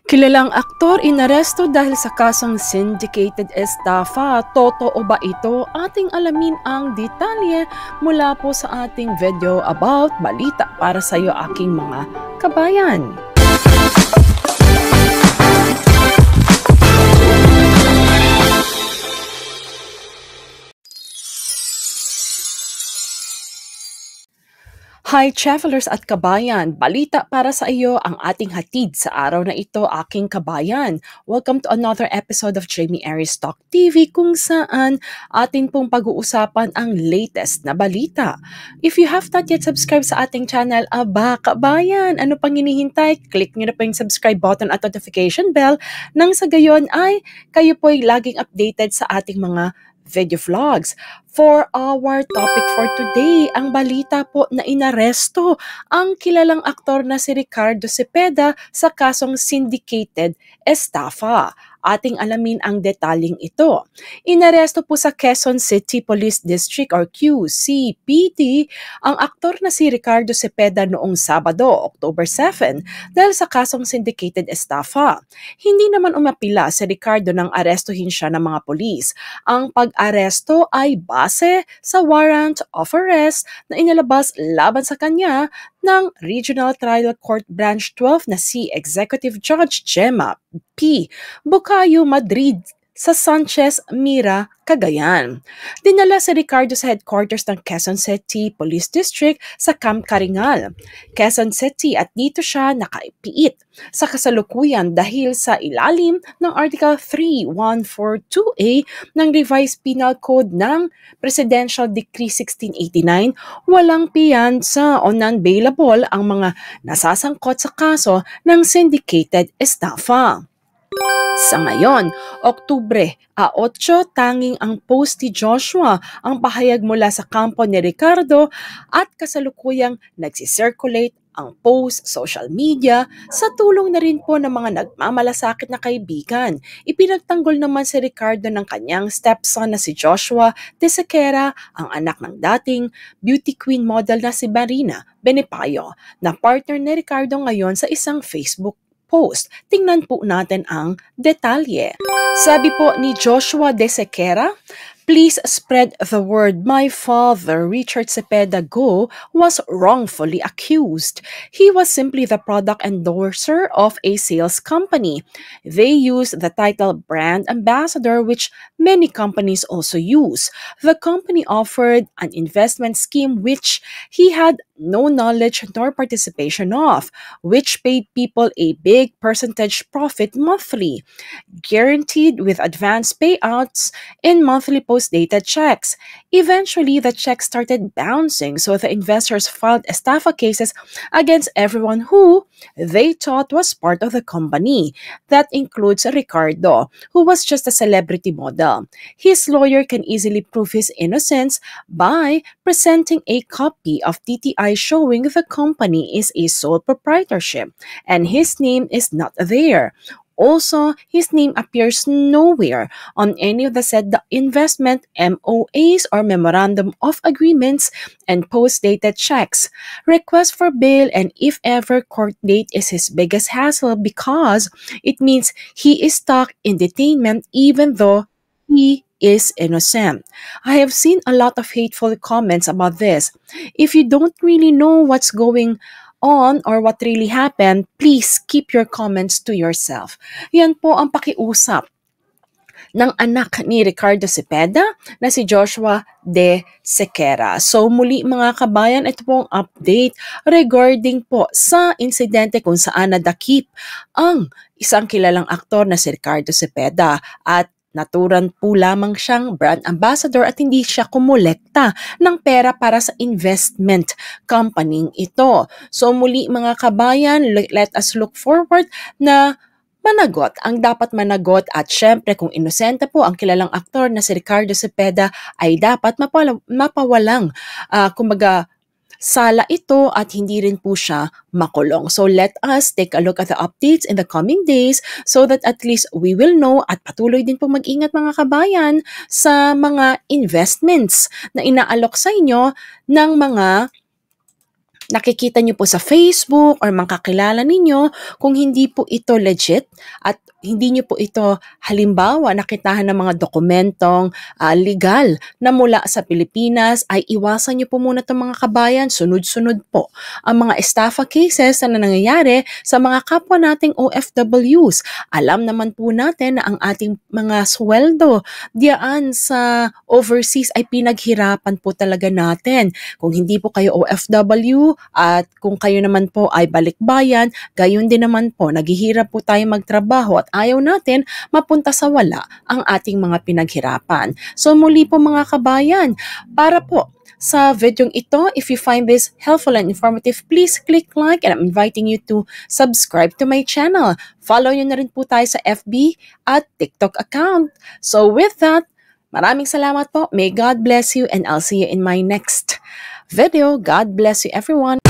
Kilalang aktor inaresto dahil sa kasong syndicated estafa. Totoo ba ito? Ating alamin ang detalye mula po sa ating video about balita para sa iyo aking mga kabayan. Hi travelers at kabayan, balita para sa iyo ang ating hatid sa araw na ito aking kabayan. Welcome to another episode of Jamie Aries Talk TV kung saan atin pong pag-uusapan ang latest na balita. If you have not yet subscribed sa ating channel, kabayan, ano pang hinihintay? Click nyo na po yung subscribe button at notification bell nang sa gayon ay kayo po ay laging updated sa ating mga video vlogs. For our topic for today, ang balita po na inaresto ang kilalang aktor na si Ricardo Cepeda sa kasong syndicated estafa. Ating alamin ang detaling ito. Inaresto po sa Quezon City Police District or QCPD ang aktor na si Ricardo Cepeda noong Sabado, October 7 dahil sa kasong syndicated estafa. Hindi naman umapila si Ricardo nang arestuhin siya ng mga pulis. Ang pag-aresto ay base sa warrant of arrest na inilabas laban sa kanya ng Regional Trial Court Branch 12 na si Executive Judge Gemma P. Bukayo Madrid sa Sanchez Mira, Cagayan. Dinala si Ricardo sa headquarters ng Quezon City Police District sa Camp Caringal, Quezon City at dito siya nakaipiit sa kasalukuyan dahil sa ilalim ng Article 3142A ng Revised Penal Code ng Presidential Decree 1689, walang piyansa o non-bailable ang mga nasasangkot sa kaso ng syndicated estafa. Sa ngayon, Oktubre 8, tanging ang post ni Joshua ang pahayag mula sa kampo ni Ricardo at kasalukuyang nagsisirculate ang post social media sa tulong na rin po ng mga nagmamalasakit na kaibigan. Ipinagtanggol naman si Ricardo ng kanyang stepson na si Joshua de Sequeira, ang anak ng dating beauty queen model na si Marina Benepayo, na partner ni Ricardo ngayon sa isang Facebook post. Tingnan po natin ang detalye. Sabi po ni Joshua de Sequeira, "Please spread the word. My father, Richard Cepeda Go, was wrongfully accused. He was simply the product endorser of a sales company. They used the title brand ambassador, which many companies also use. The company offered an investment scheme which he had no knowledge nor participation of, which paid people a big percentage profit monthly, guaranteed with advance payouts in monthly post-dated checks. Eventually, the checks started bouncing, so the investors filed estafa cases against everyone who they thought was part of the company. That includes Ricardo, who was just a celebrity model. His lawyer can easily prove his innocence by presenting a copy of TTI showing the company is a sole proprietorship and his name is not there. Also, his name appears nowhere on any of the said investment MOAs or Memorandum of Agreements and post-dated checks. Request for bail and if ever court date is his biggest hassle because it means he is stuck in detainment even though he is innocent." I have seen a lot of hateful comments about this. If you don't really know what's going on or what really happened, please keep your comments to yourself. Yan po ang pakiusap ng anak ni Ricardo Cepeda na si Joshua de Sequeira. So muli mga kabayan, ito pong update regarding po sa insidente kung saan nadakip ang isang kilalang aktor na si Ricardo Cepeda at naturan po lamang siyang brand ambassador at hindi siya kumolekta ng pera para sa investment company ito. So muli mga kabayan, let us look forward na managot ang dapat managot at syempre kung inosente po ang kilalang aktor na si Ricardo Cepeda ay dapat mapawalang kumbaga sala ito at hindi rin po siya makulong. So let us take a look at the updates in the coming days so that at least we will know at patuloy din po mag-ingat mga kabayan sa mga investments na inaalok sa inyo ng mga nakikita niyo po sa Facebook or mga kakilala ninyo, kung hindi po ito legit at hindi niyo po ito halimbawa nakitahan ng mga dokumentong legal na mula sa Pilipinas, ay iwasan niyo po muna itong mga kabayan. Sunod-sunod po ang mga estafa cases na nangyayari sa mga kapwa nating OFWs. Alam naman po natin na ang ating mga sweldo diyan sa overseas ay pinaghirapan po talaga natin. Kung hindi po kayo OFW at kung kayo naman po ay balikbayan, gayon din naman po, naghihirap po tayo magtrabaho at ayaw natin mapunta sa wala ang ating mga pinaghirapan. So muli po mga kabayan, para po sa videong ito, if you find this helpful and informative, please click like and I'm inviting you to subscribe to my channel. Follow nyo na rin po tayo sa FB at TikTok account. So with that, maraming salamat po. May God bless you and I'll see you in my next video. God bless you everyone.